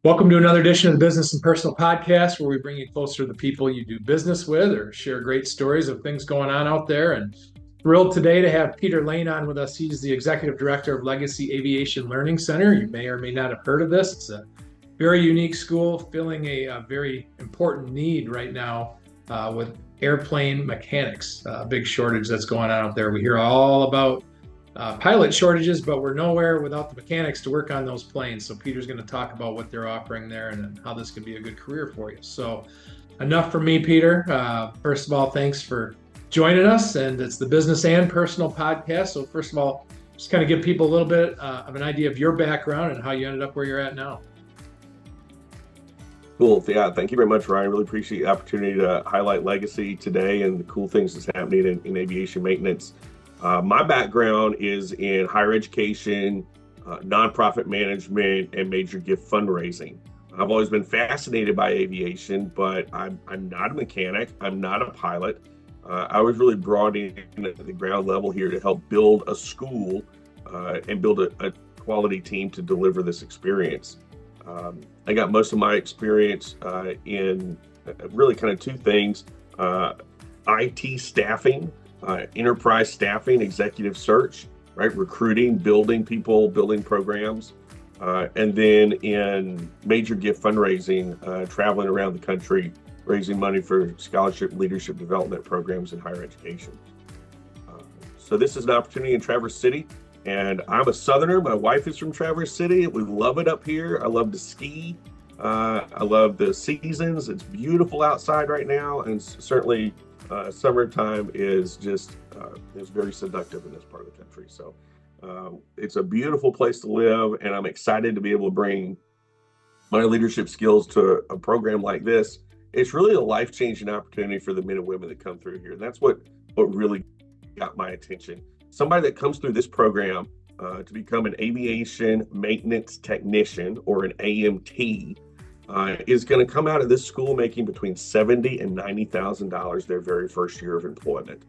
Welcome to another edition of the Business and Personal Podcast, where we bring you closer to the people you do business with or share great stories of things going on out there. And thrilled today to have Peter Lane on with us. He's the Executive Director of Legacy Aviation Learning Center. You may or may not have heard of this. It's a very unique school filling a very important need right now with airplane mechanics, big shortage that's going on out there. We hear all about pilot shortages, but we're nowhere without the mechanics to work on those planes. So Peter's going to talk about what they're offering there and how this can be a good career for you. So enough from me, Peter. First of all, thanks for joining us. And it's the Business and Personal Podcast. So first of all, just kind of give people a little bit of an idea of your background and how you ended up where you're at now. Cool. Yeah, thank you very much, Ryan. Really appreciate the opportunity to highlight Legacy today and the cool things that's happening in aviation maintenance. My background is in higher education, nonprofit management, and major gift fundraising. I've always been fascinated by aviation, but I'm not a mechanic. I'm not a pilot. I was really brought in at the ground level here to help build a school and build a quality team to deliver this experience. I got most of my experience in really kind of two things, IT staffing, enterprise staffing, executive search, right? Recruiting, building people, building programs. And then in major gift fundraising, traveling around the country, raising money for scholarship leadership development programs in higher education. So this is an opportunity in Traverse City. And I'm a Southerner. My wife is from Traverse City. We love it up here. I love to ski. I love the seasons. It's beautiful outside right now. And certainly summertime is just is very seductive in this part of the country. So it's a beautiful place to live. And I'm excited to be able to bring my leadership skills to a program like this. It's really a life-changing opportunity for the men and women that come through here. And that's what really got my attention. Somebody that comes through this program to become an aviation maintenance technician or an AMT is going to come out of this school making between $70,000 and $90,000 their very first year of employment.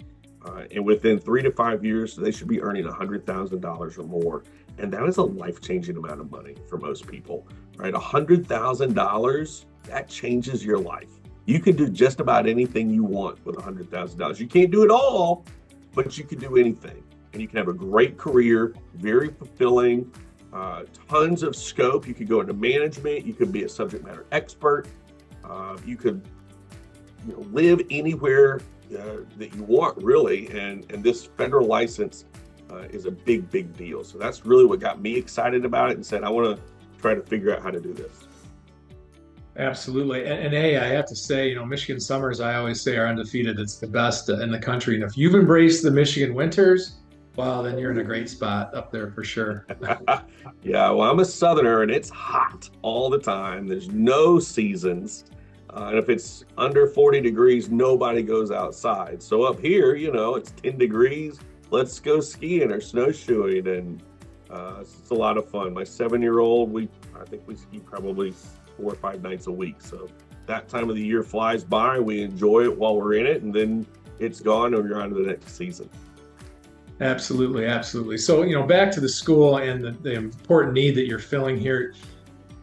And within 3 to 5 years, they should be earning $100,000 or more. And that is a life-changing amount of money for most people, right? $100,000, that changes your life. You can do just about anything you want with $100,000. You can't do it all, but you can do anything. And you can have a great career, very fulfilling, tons of scope. You could go into management. You could be a subject matter expert. You could live anywhere that you want, really. And this federal license is a big, big deal. So that's really what got me excited about it and said, I want to try to figure out how to do this. Absolutely. And hey, I have to say, Michigan summers, I always say, are undefeated. It's the best in the country. And if you've embraced the Michigan winters, well, then you're in a great spot up there for sure. Yeah, well, I'm a Southerner and it's hot all the time. There's no seasons. And if it's under 40 degrees, nobody goes outside. So up here, it's 10 degrees. Let's go skiing or snowshoeing. And it's a lot of fun. My 7-year-old, I think we ski probably 4 or 5 nights a week. So that time of the year flies by. We enjoy it while we're in it, and then it's gone and we're on to the next season. Absolutely, absolutely. So, back to the school and the important need that you're filling here.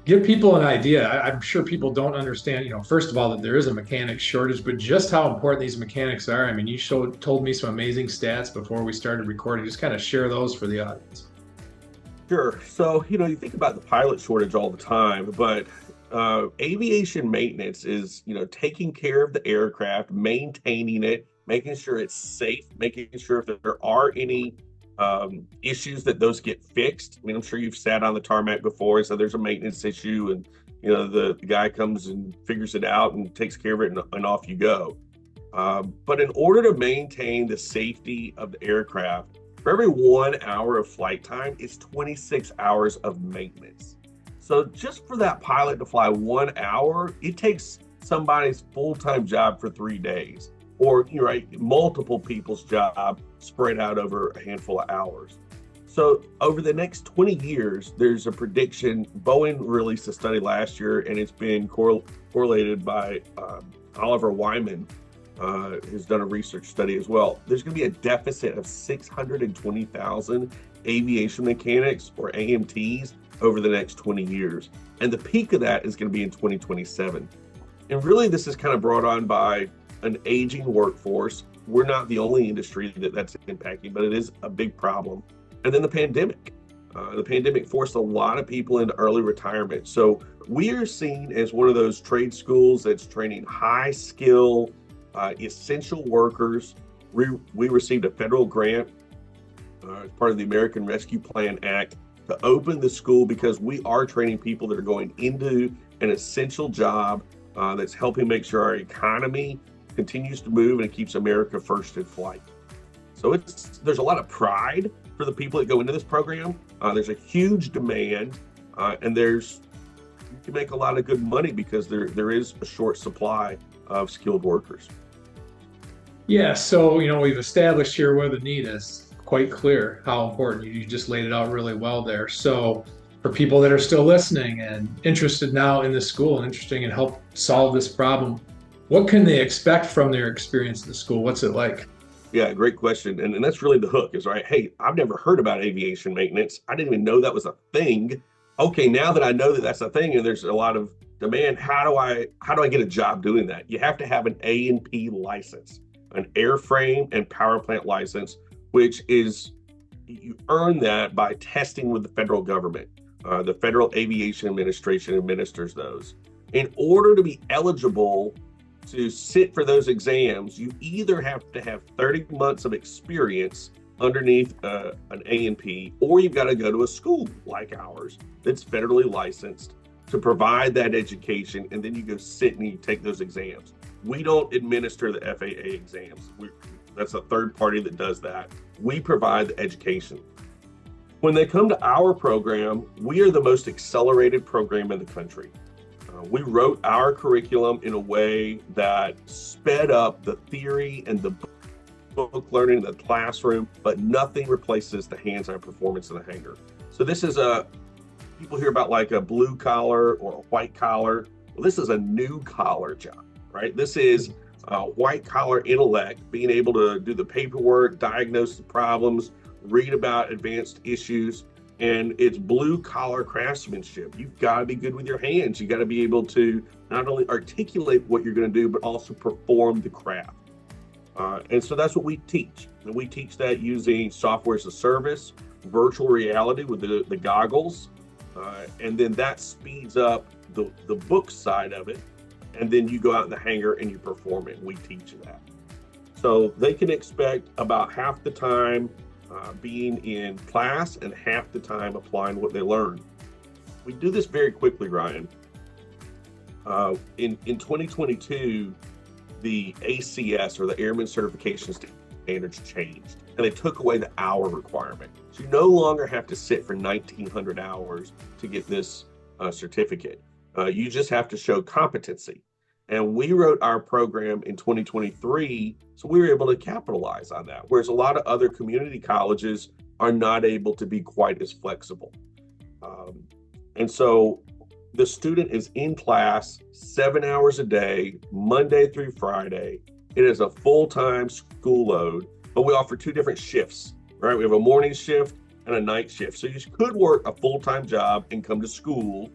Give people an idea. I'm sure people don't understand, first of all, that there is a mechanic shortage, but just how important these mechanics are. I mean, you told me some amazing stats before we started recording. Just kind of share those for the audience. Sure. So, you think about the pilot shortage all the time, but aviation maintenance is, taking care of the aircraft, maintaining it, making sure it's safe, making sure if there are any issues that those get fixed. I mean, I'm sure you've sat on the tarmac before, so there's a maintenance issue and, the guy comes and figures it out and takes care of it and off you go. But in order to maintain the safety of the aircraft, for every 1 hour of flight time, it's 26 hours of maintenance. So just for that pilot to fly 1 hour, it takes somebody's full-time job for 3 days. Or multiple people's job spread out over a handful of hours. So over the next 20 years, there's a prediction. Boeing released a study last year, and it's been correlated by Oliver Wyman has done a research study as well. There's going to be a deficit of 620,000 aviation mechanics or AMTs over the next 20 years. And the peak of that is going to be in 2027. And really, this is kind of brought on by an aging workforce. We're not the only industry that's impacting, but it is a big problem. And then the pandemic. The pandemic forced a lot of people into early retirement. So we are seen as one of those trade schools that's training high skill, essential workers. We received a federal grant as part of the American Rescue Plan Act to open the school because we are training people that are going into an essential job that's helping make sure our economy continues to move and it keeps America first in flight. So there's a lot of pride for the people that go into this program. There's a huge demand, and you can make a lot of good money because there is a short supply of skilled workers. Yeah, so we've established here where the need is quite clear, how important. You just laid it out really well there. So for people that are still listening and interested now in the school and interested in help solve this problem, what can they expect from their experience in the school? What's it like? Yeah, great question. And that's really the hook is, right, hey, I've never heard about aviation maintenance. I didn't even know that was a thing. Okay, now that I know that that's a thing and there's a lot of demand, how do I get a job doing that? You have to have an A&P license, an airframe and power plant license, which is, you earn that by testing with the federal government. The Federal Aviation Administration administers those. In order to be eligible to sit for those exams, you either have to have 30 months of experience underneath an A&P, or you've got to go to a school like ours that's federally licensed to provide that education, and then you go sit and you take those exams. We don't administer the FAA exams. That's a third party that does that. We provide the education. When they come to our program, we are the most accelerated program in the country. We wrote our curriculum in a way that sped up the theory and the book learning in the classroom, but nothing replaces the hands-on performance in the hangar. So this is people hear about like a blue collar or a white collar. Well, this is a new collar job, right? This is white collar intellect, being able to do the paperwork, diagnose the problems, read about advanced issues. And it's blue collar craftsmanship. You've got to be good with your hands. You got to be able to not only articulate what you're going to do, but also perform the craft. And so that's what we teach. And we teach that using software as a service, virtual reality with the goggles. And then that speeds up the book side of it. And then you go out in the hangar and you perform it. We teach that. So they can expect about half the time being in class and half the time applying what they learn. We do this very quickly, Ryan. In 2022, the ACS, or the Airman Certification Standards, changed, and they took away the hour requirement. So you no longer have to sit for 1,900 hours to get this certificate. You just have to show competency. And we wrote our program in 2023, so we were able to capitalize on that. Whereas a lot of other community colleges are not able to be quite as flexible. And so the student is in class 7 hours a day, Monday through Friday. It is a full-time school load, but we offer two different shifts, right? We have a morning shift and a night shift. So you could work a full-time job and come to school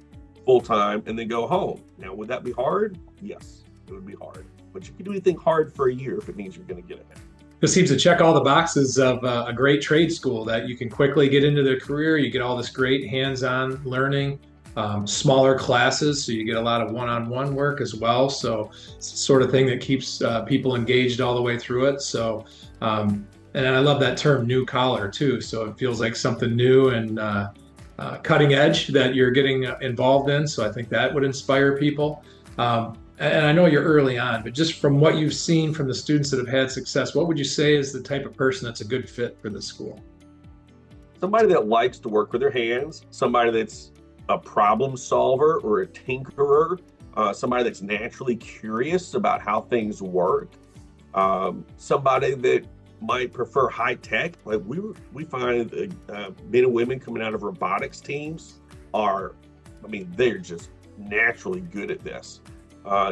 full-time and then go home. Now, would that be hard? Yes, it would be hard. But you can do anything hard for a year if it means you're going to get ahead. This seems to check all the boxes of a great trade school that you can quickly get into their career. You get all this great hands-on learning, smaller classes, so you get a lot of one-on-one work as well. So it's the sort of thing that keeps people engaged all the way through it. So, and I love that term, new collar, too. So it feels like something new and cutting edge that you're getting involved in. So I think that would inspire people. And I know you're early on, but just from what you've seen from the students that have had success, what would you say is the type of person that's a good fit for the school? Somebody that likes to work with their hands, somebody that's a problem solver or a tinkerer, somebody that's naturally curious about how things work, somebody that might prefer high tech. Like we find men and women coming out of robotics teams they're just naturally good at this.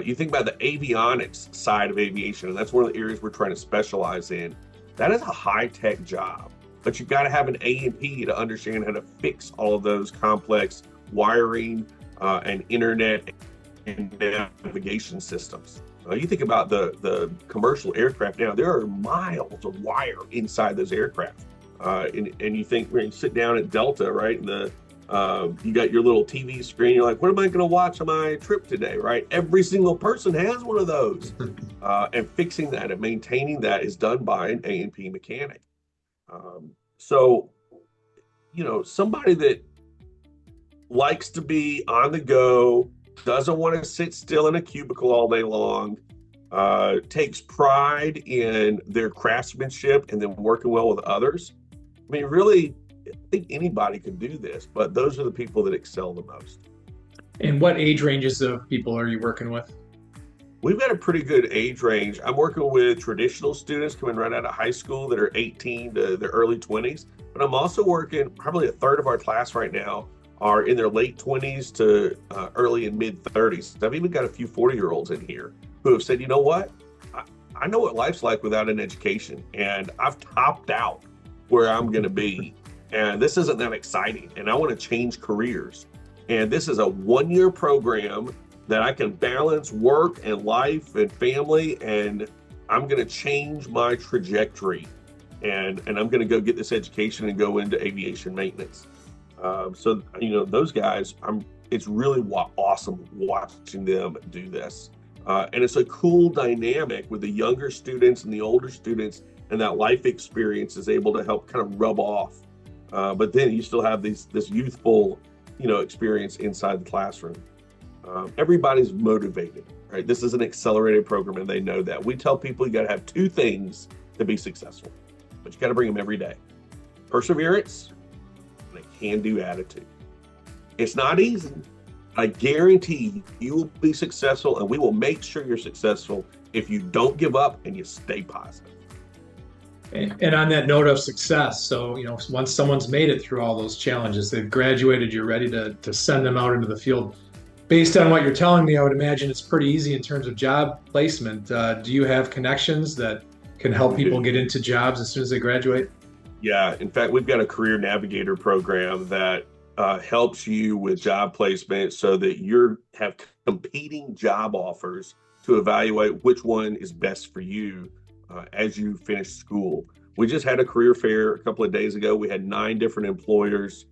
You think about the avionics side of aviation, and that's one of the areas we're trying to specialize in. That is a high-tech job, but you've got to have an A&P to understand how to fix all of those complex wiring and internet and navigation systems. You think about the commercial aircraft now, there are miles of wire inside those aircraft. And you think, when you sit down at Delta, right, and you got your little TV screen, you're like, what am I going to watch on my trip today, right? Every single person has one of those. And fixing that and maintaining that is done by an A&P mechanic. So, somebody that likes to be on the go, doesn't want to sit still in a cubicle all day long, takes pride in their craftsmanship and then working well with others. I mean, really, I think anybody can do this, but those are the people that excel the most. And what age ranges of people are you working with? We've got a pretty good age range. I'm working with traditional students coming right out of high school that are 18 to their early 20s, but I'm also working, probably a third of our class right now are in their late 20s to early and mid 30s. I've even got a few 40-year-olds in here who have said, you know what? I know what life's like without an education, and I've topped out where I'm going to be. And this isn't that exciting, and I want to change careers. And this is a one-year program that I can balance work and life and family, and I'm going to change my trajectory. And I'm going to go get this education and go into aviation maintenance. So, those guys, it's really awesome watching them do this. And it's a cool dynamic with the younger students and the older students, and that life experience is able to help kind of rub off. But then you still have this youthful, experience inside the classroom. Everybody's motivated, right? This is an accelerated program, and they know that. We tell people you got to have two things to be successful, but you got to bring them every day: perseverance and a can-do attitude. It's not easy. I guarantee you will be successful, and we will make sure you're successful if you don't give up and you stay positive. And on that note of success, so, once someone's made it through all those challenges, they've graduated, you're ready to send them out into the field. Based on what you're telling me, I would imagine it's pretty easy in terms of job placement. Do you have connections that can help people get into jobs as soon as they graduate? Yeah, in fact, we've got a career navigator program that helps you with job placement so that you have competing job offers to evaluate which one is best for you as you finish school. We just had a career fair a couple of days ago. We had 9 different employers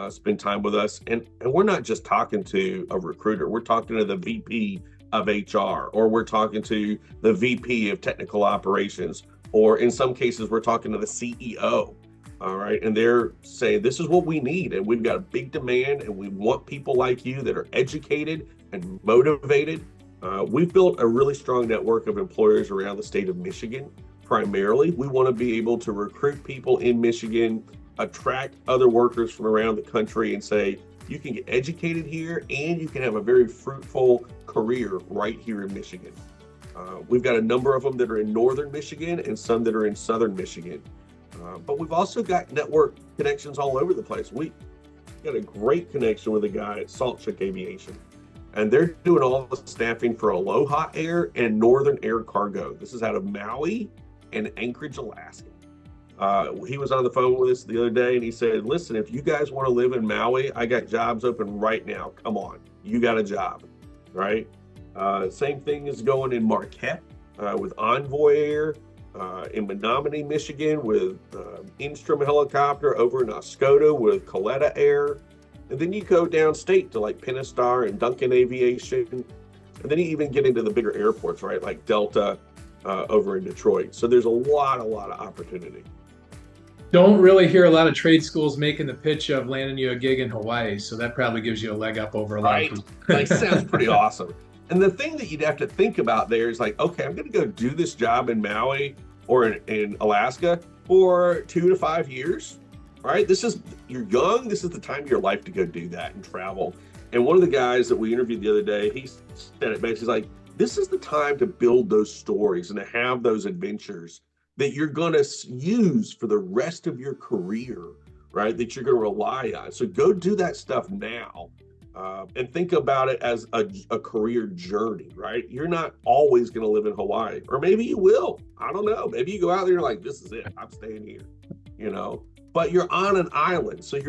spend time with us. And we're not just talking to a recruiter. We're talking to the VP of HR, or we're talking to the VP of technical operations, or in some cases, we're talking to the CEO. All right. And they're saying, this is what we need. And we've got a big demand, and we want people like you that are educated and motivated. We've built a really strong network of employers around the state of Michigan. Primarily, we want to be able to recruit people in Michigan, attract other workers from around the country, and say, you can get educated here and you can have a very fruitful career right here in Michigan. We've got a number of them that are in northern Michigan and some that are in southern Michigan. But we've also got network connections all over the place. We got a great connection with a guy at Saltchuk Aviation, and they're doing all the staffing for Aloha Air and Northern Air Cargo. This is out of Maui and Anchorage, Alaska. He was on the phone with us the other day, and he said, listen, if you guys want to live in Maui, I got jobs open right now. Come on, you got a job, right? Same thing is going in Marquette with Envoy Air, in Menominee, Michigan with Instrom Helicopter, over in Oscoda with Coletta Air. And then you go downstate to like Pentastar and Duncan Aviation. And then you even get into the bigger airports, right? Like Delta over in Detroit. So there's a lot of opportunity. Don't really hear a lot of trade schools making the pitch of landing you a gig in Hawaii. So that probably gives you a leg up over a lot of people. That sounds pretty awesome. And the thing that you'd have to think about there is like, okay, I'm going to go do this job in Maui or in Alaska for 2 to 5 years, right? You're young. This is the time of your life to go do that and travel. And one of the guys that we interviewed the other day, he said it best. He's like, this is the time to build those stories and to have those adventures that you're going to use for the rest of your career, right? That you're going to rely on. So go do that stuff now. And think about it as a career journey, right? You're not always going to live in Hawaii, or maybe you will. I don't know. Maybe you go out there and you're like, this is it. I'm staying here, you know, but you're on an island. So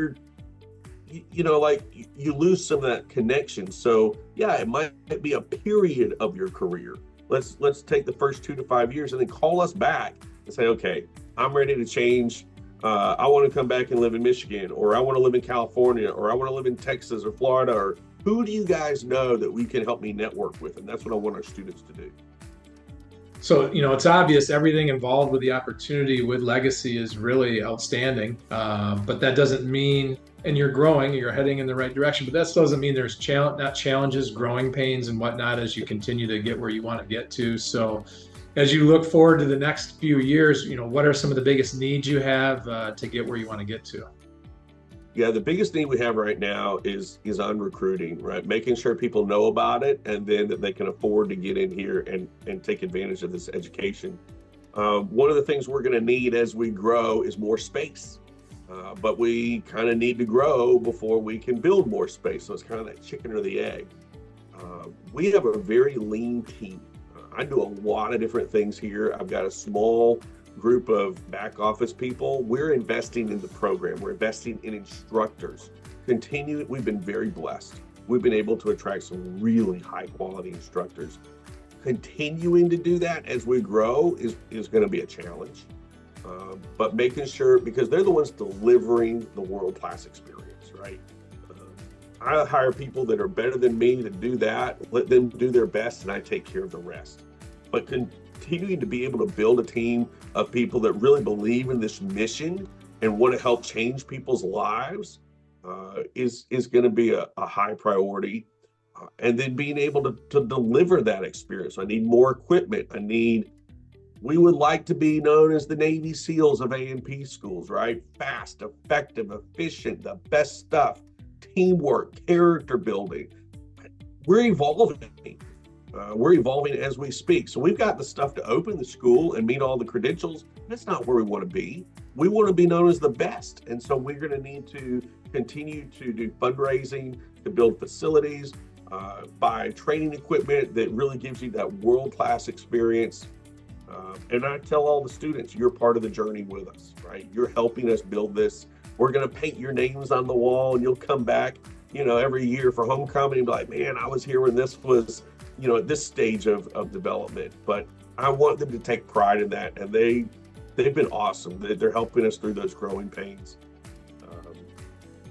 like you lose some of that connection. So yeah, it might be a period of your career. Let's take the first 2 to 5 years and then call us back and say, okay, I'm ready to change. I want to come back and live in Michigan, or I want to live in California, or I want to live in Texas or Florida, or who do you guys know that we can help me network with? And that's what I want our students to do. So, it's obvious everything involved with the opportunity with Legacy is really outstanding. But that doesn't mean, and you're growing, you're heading in the right direction, but that doesn't mean there's not challenges, growing pains and whatnot as you continue to get where you want to get to. So as you look forward to the next few years, what are some of the biggest needs you have to get where you want to get to? Yeah, the biggest need we have right now is on recruiting, right? Making sure people know about it, and then that they can afford to get in here and take advantage of this education. One of the things we're going to need as we grow is more space, but we kind of need to grow before we can build more space. So it's kind of that chicken or the egg. We have a very lean team. I do a lot of different things here. I've got a small group of back office people. We're investing in the program. We're investing in instructors. We've been very blessed. We've been able to attract some really high quality instructors. Continuing to do that as we grow is going to be a challenge. But making sure, because they're the ones delivering the world-class experience, right? I hire people that are better than me to do that, let them do their best, and I take care of the rest. But continuing to be able to build a team of people that really believe in this mission and want to help change people's lives is going to be a high priority. And then being able to deliver that experience. I need more equipment. We would like to be known as the Navy SEALs of A&P schools, right? Fast, effective, efficient, the best stuff, teamwork, character building. We're evolving. We're evolving as we speak. So we've got the stuff to open the school and meet all the credentials. That's not where we want to be. We want to be known as the best. And so we're going to need to continue to do fundraising, to build facilities, buy training equipment that really gives you that world-class experience. And I tell all the students, you're part of the journey with us, right? You're helping us build this. We're going to paint your names on the wall, and you'll come back, every year for homecoming and be like, man, I was here when this was, at this stage of development. But I want them to take pride in that, and they've been awesome. They're helping us through those growing pains.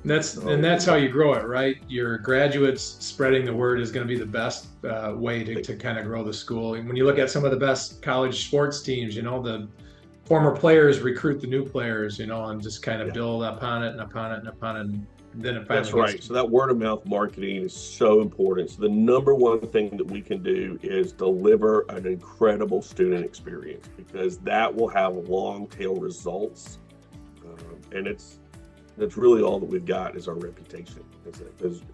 That's how you grow it, right? Your graduates spreading the word is going to be the best way to kind of grow the school. And when you look at some of the best college sports teams, the former players recruit the new players, and just kind of build upon it and upon it and upon it. And then it finally That's right. So that word of mouth marketing is so important. So the number one thing that we can do is deliver an incredible student experience, because that will have long tail results. And that's really all that we've got is our reputation.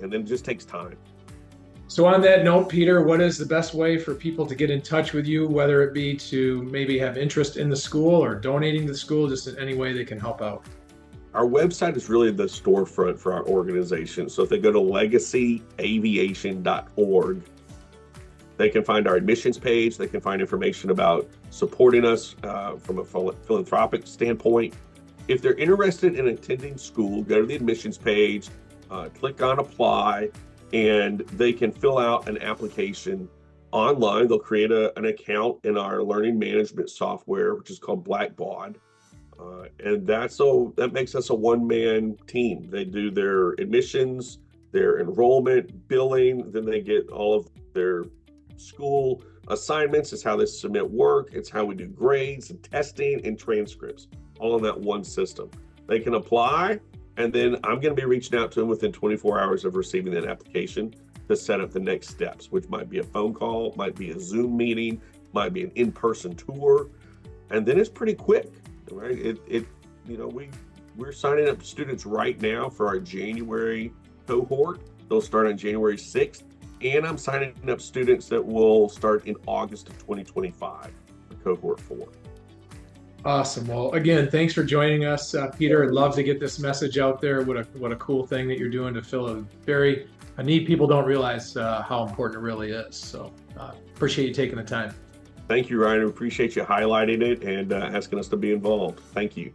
And then it just takes time. So on that note, Peter, what is the best way for people to get in touch with you, whether it be to maybe have interest in the school or donating to the school, just in any way they can help out? Our website is really the storefront for our organization. So if they go to legacyaviation.org, they can find our admissions page. They can find information about supporting us from a philanthropic standpoint. If they're interested in attending school, go to the admissions page, click on apply, and they can fill out an application online. They'll create an account in our learning management software, which is called Blackbaud. And that makes us a one-man team. They do their admissions, their enrollment, billing, then they get all of their school assignments. It's how they submit work. It's how we do grades and testing and transcripts, all in that one system. They can apply, and then I'm going to be reaching out to them within 24 hours of receiving that application to set up the next steps, which might be a phone call, might be a Zoom meeting, might be an in-person tour, and then it's pretty quick, right? We're signing up students right now for our January cohort. They'll start on January 6th, and I'm signing up students that will start in August of 2025 for cohort 4. Awesome. Well, again, thanks for joining us, Peter. I'd love to get this message out there. What a cool thing that you're doing to fill a need people don't realize how important it really is. So appreciate you taking the time. Thank you, Ryan. I appreciate you highlighting it and asking us to be involved. Thank you.